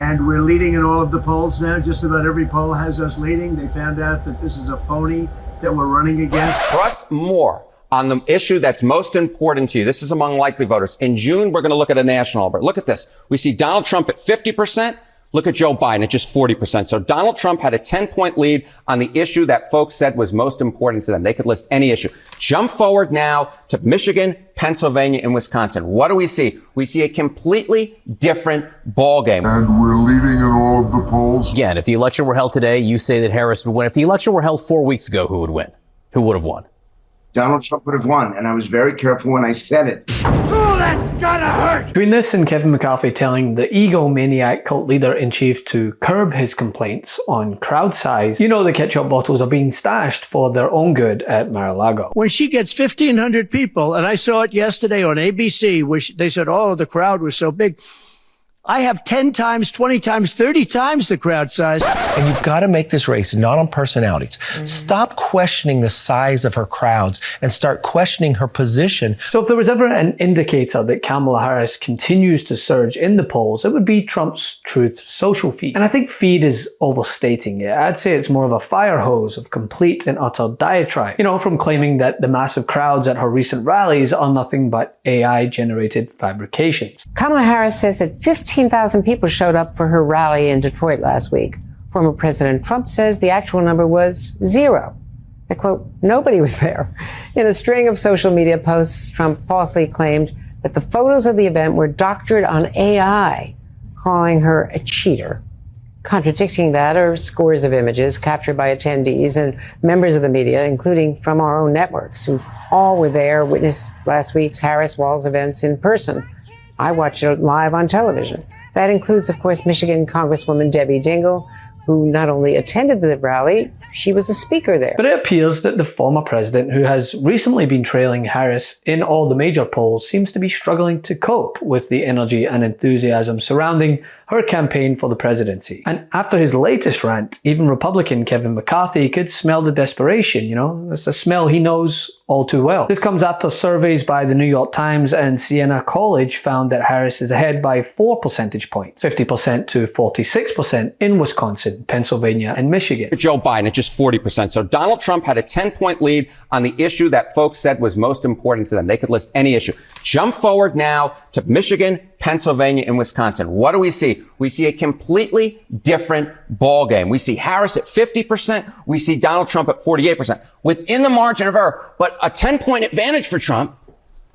And we're leading in all of the polls now. Just about every poll has us leading. They found out that this is a phony that we're running against. Trust more on the issue that's most important to you. This is among likely voters. In June, we're going to look at a national. But look at this. We see Donald Trump at 50%. Look at Joe Biden at just 40%. So Donald Trump had a 10-point lead on the issue that folks said was most important to them. They could list any issue. Jump forward now to Michigan, Pennsylvania, and Wisconsin. What do we see? We see a completely different ballgame. And we're leading in all of the polls. Again, if the election were held today, you say that Harris would win. If the election were held 4 weeks ago, who would win? Who would have won? Donald Trump would have won, and I was very careful when I said it. Oh, that's gonna hurt! Between this and Kevin McCarthy telling the egomaniac cult leader-in-chief to curb his complaints on crowd size, you know the ketchup bottles are being stashed for their own good at Mar-a-Lago. When she gets 1,500 people, and I saw it yesterday on ABC, where they said, oh, the crowd was so big. I have 10 times, 20 times, 30 times the crowd size. And you've got to make this race not on personalities. Stop questioning the size of her crowds and start questioning her position. So if there was ever an indicator that Kamala Harris continues to surge in the polls, it would be Trump's Truth Social feed. And I think feed is overstating it. I'd say it's more of a fire hose of complete and utter diatribe. You know, from claiming that the massive crowds at her recent rallies are nothing but AI-generated fabrications. Kamala Harris says that 15,000 people showed up for her rally in Detroit last week. Former President Trump says the actual number was 0. I quote, nobody was there. In a string of social media posts, Trump falsely claimed that the photos of the event were doctored on AI, calling her a cheater. Contradicting that are scores of images captured by attendees and members of the media, including from our own networks, who all were there, witnessed last week's Harris-Walz events in person. I watched it live on television. That includes, of course, Michigan Congresswoman Debbie Dingell, who not only attended the rally, she was a speaker there. But it appears that the former president, who has recently been trailing Harris in all the major polls, seems to be struggling to cope with the energy and enthusiasm surrounding her campaign for the presidency. And after his latest rant, even Republican Kevin McCarthy could smell the desperation, you know? It's a smell he knows all too well. This comes after surveys by the New York Times and Siena College found that Harris is ahead by 4 percentage points, 50% to 46% in Wisconsin, Pennsylvania, and Michigan. Joe Biden at just 40%. So Donald Trump had a 10-point lead on the issue that folks said was most important to them. They could list any issue. Jump forward now to Michigan, Pennsylvania, and Wisconsin. What do we see? We see a completely different ballgame. We see Harris at 50%. We see Donald Trump at 48%. Within the margin of error, but a 10-point advantage for Trump.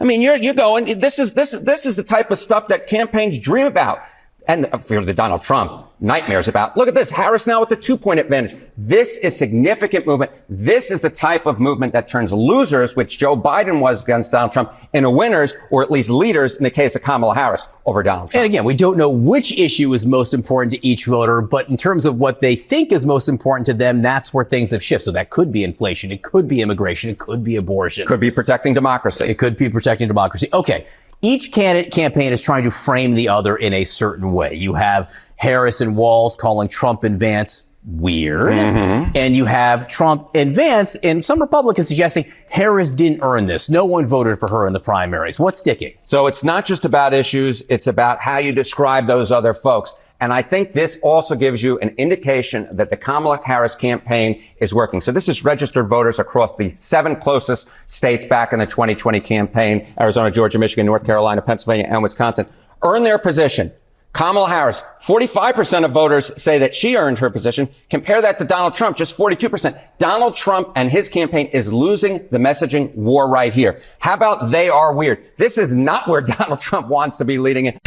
I mean, you're going, this is the type of stuff that campaigns dream about. And for the Donald Trump, nightmares about. Look at this. Harris now with the 2-point advantage. This is significant movement. This is the type of movement that turns losers, which Joe Biden was against Donald Trump, into winners, or at least leaders in the case of Kamala Harris over Donald Trump. And again, we don't know which issue is most important to each voter, but in terms of what they think is most important to them, that's where things have shifted. So that could be inflation. It could be immigration. It could be abortion. It could be protecting democracy. It could be protecting democracy. Okay. Each candidate campaign is trying to frame the other in a certain way. You have Harris and Walz calling Trump and Vance weird. And you have Trump and Vance and some Republicans suggesting Harris didn't earn this. No one voted for her in the primaries. What's sticking? So it's not just about issues. It's about how you describe those other folks. And I think this also gives you an indication that the Kamala Harris campaign is working. So this is registered voters across the 7 closest states back in the 2020 campaign: Arizona, Georgia, Michigan, North Carolina, Pennsylvania, and Wisconsin. Earn their position. Kamala Harris, 45% of voters say that she earned her position. Compare that to Donald Trump, just 42%. Donald Trump and his campaign is losing the messaging war right here. How about they are weird? This is not where Donald Trump wants to be leading it.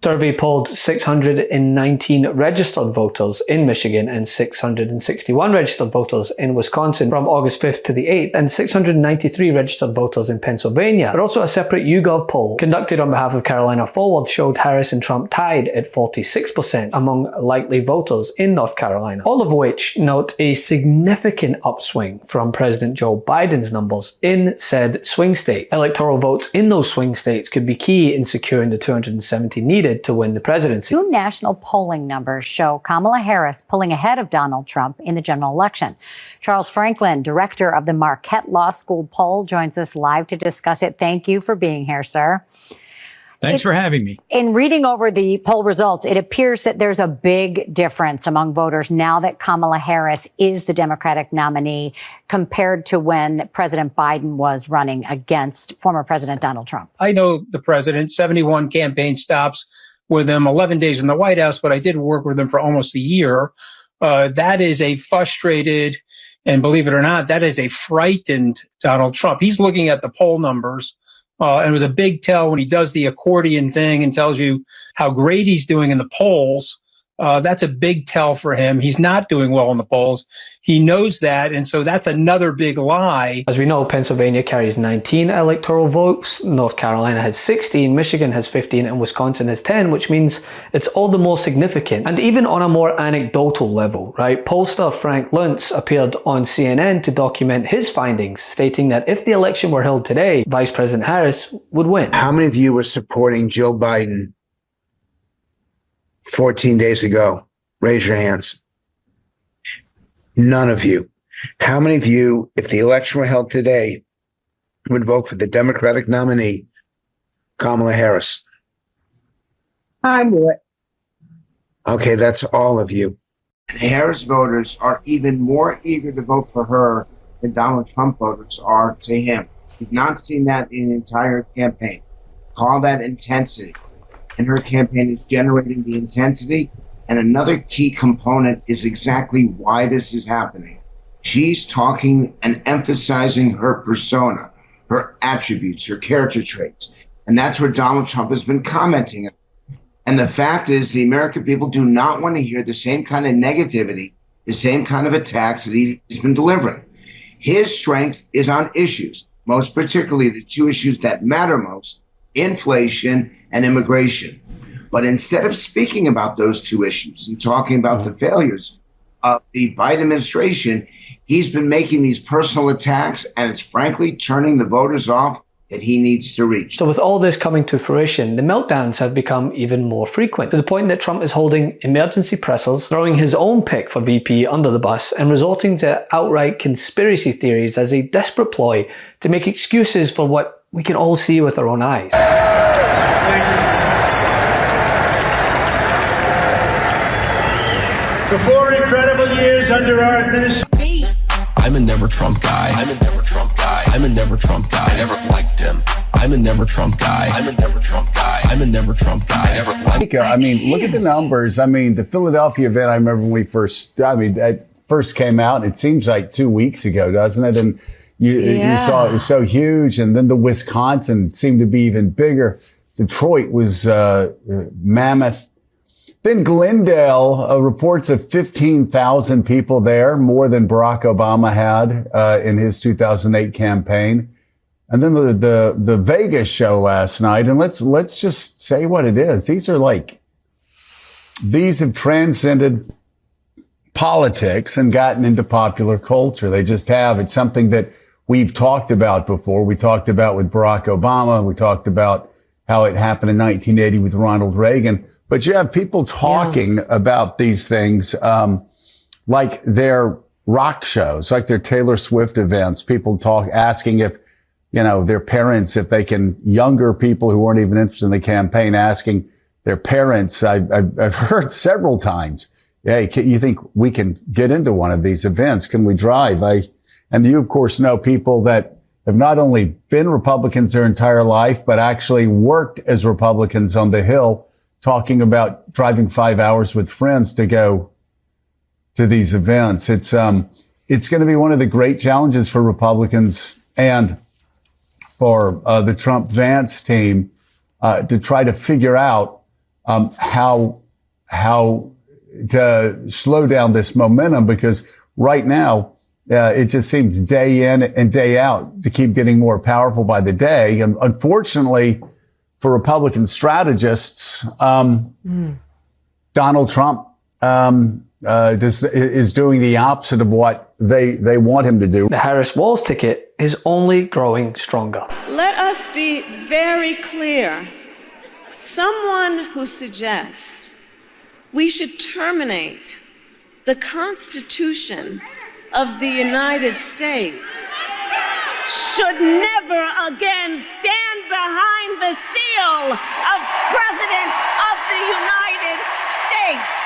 Survey polled 619 registered voters in Michigan and 661 registered voters in Wisconsin from August 5th to the 8th, and 693 registered voters in Pennsylvania. But also a separate YouGov poll conducted on behalf of Carolina Forward showed Harris and Trump tied at 46% among likely voters in North Carolina. All of which note a significant upswing from President Joe Biden's numbers in said swing state. Electoral votes in those swing states could be key in securing the 270 needed to win the presidency. New national polling numbers show Kamala Harris pulling ahead of Donald Trump in the general election. Charles Franklin, director of the Marquette Law School poll, joins us live to discuss it. Thank you for being here, sir. Thanks for having me. In reading over the poll results, it appears that there's a big difference among voters now that Kamala Harris is the Democratic nominee compared to when President Biden was running against former President Donald Trump. I know the president, 71 campaign stops with him, 11 days in the White House, but I did work with him for almost a year. That is a frustrated, and believe it or not, that is a frightened Donald Trump. He's looking at the poll numbers. And it was a big tell when he does the accordion thing and tells you how great he's doing in the polls. That's a big tell for him. He's not doing well in the polls. He knows that. And so that's another big lie. As we know, Pennsylvania carries 19 electoral votes. North Carolina has 16, Michigan has 15, and Wisconsin has 10, which means it's all the more significant. And even on a more anecdotal level, right? Pollster Frank Luntz appeared on CNN to document his findings, stating that if the election were held today, Vice President Harris would win. How many of you were supporting Joe Biden 14 days ago? Raise your hands. None of you. How many of you, if the election were held today, would vote for the Democratic nominee, Kamala Harris? I would. Okay, that's all of you. Harris voters are even more eager to vote for her than Donald Trump voters are to him. We've not seen that in the entire campaign. Call that intensity. And her campaign is generating the intensity. And another key component is exactly why this is happening. She's talking and emphasizing her persona, her attributes, her character traits. And that's where Donald Trump has been commenting. And the fact is, the American people do not want to hear the same kind of negativity, the same kind of attacks that he's been delivering. His strength is on issues, most particularly the two issues that matter most, inflation and immigration. But instead of speaking about those two issues and talking about the failures of the Biden administration, he's been making these personal attacks, and it's frankly turning the voters off that he needs to reach. So with all this coming to fruition, the meltdowns have become even more frequent, to the point that Trump is holding emergency pressers, throwing his own pick for VP under the bus, and resorting to outright conspiracy theories as a desperate ploy to make excuses for what we can all see with our own eyes. For 4 incredible years under our administration. I'm a never Trump guy. I'm a never Trump guy. I'm a never Trump guy. I never liked him. I'm a never Trump guy. I'm a never Trump guy. I'm a never Trump guy. I never liked him. I mean, look at the numbers. I mean, the Philadelphia event, I remember when we first, it first came out. It seems like 2 weeks ago, doesn't it? And you saw it was so huge. And then the Wisconsin seemed to be even bigger. Detroit was mammoth. Then Glendale reports of 15,000 people there, more than Barack Obama had in his 2008 campaign. And then the Vegas show last night. And let's just say what it is. These have transcended politics and gotten into popular culture. They just have. It's something that we've talked about before. We talked about with Barack Obama. We talked about how it happened in 1980 with Ronald Reagan. But you have people talking about these things like their rock shows, like their Taylor Swift events. People asking if, their parents, if they can, younger people who weren't even interested in the campaign, asking their parents. I've heard several times, hey, you think we can get into one of these events? Can we drive? And you, of course, know people that have not only been Republicans their entire life, but actually worked as Republicans on the Hill, talking about driving 5 hours with friends to go to these events. It's going to be one of the great challenges for Republicans and for the Trump-Vance team to try to figure out how to slow down this momentum, because right now it just seems day in and day out to keep getting more powerful by the day. And unfortunately, for Republican strategists, Donald Trump is doing the opposite of what they want him to do. The Harris-Walz ticket is only growing stronger. Let us be very clear. Someone who suggests we should terminate the Constitution of the United States should never again stand behind the seal of President of the United States.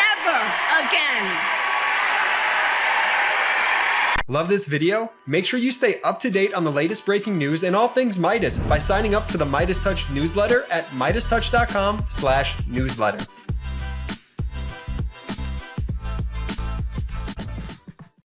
Never again. Love this video? Make sure you stay up to date on the latest breaking news and all things Midas by signing up to the MeidasTouch newsletter at MeidasTouch.com/newsletter.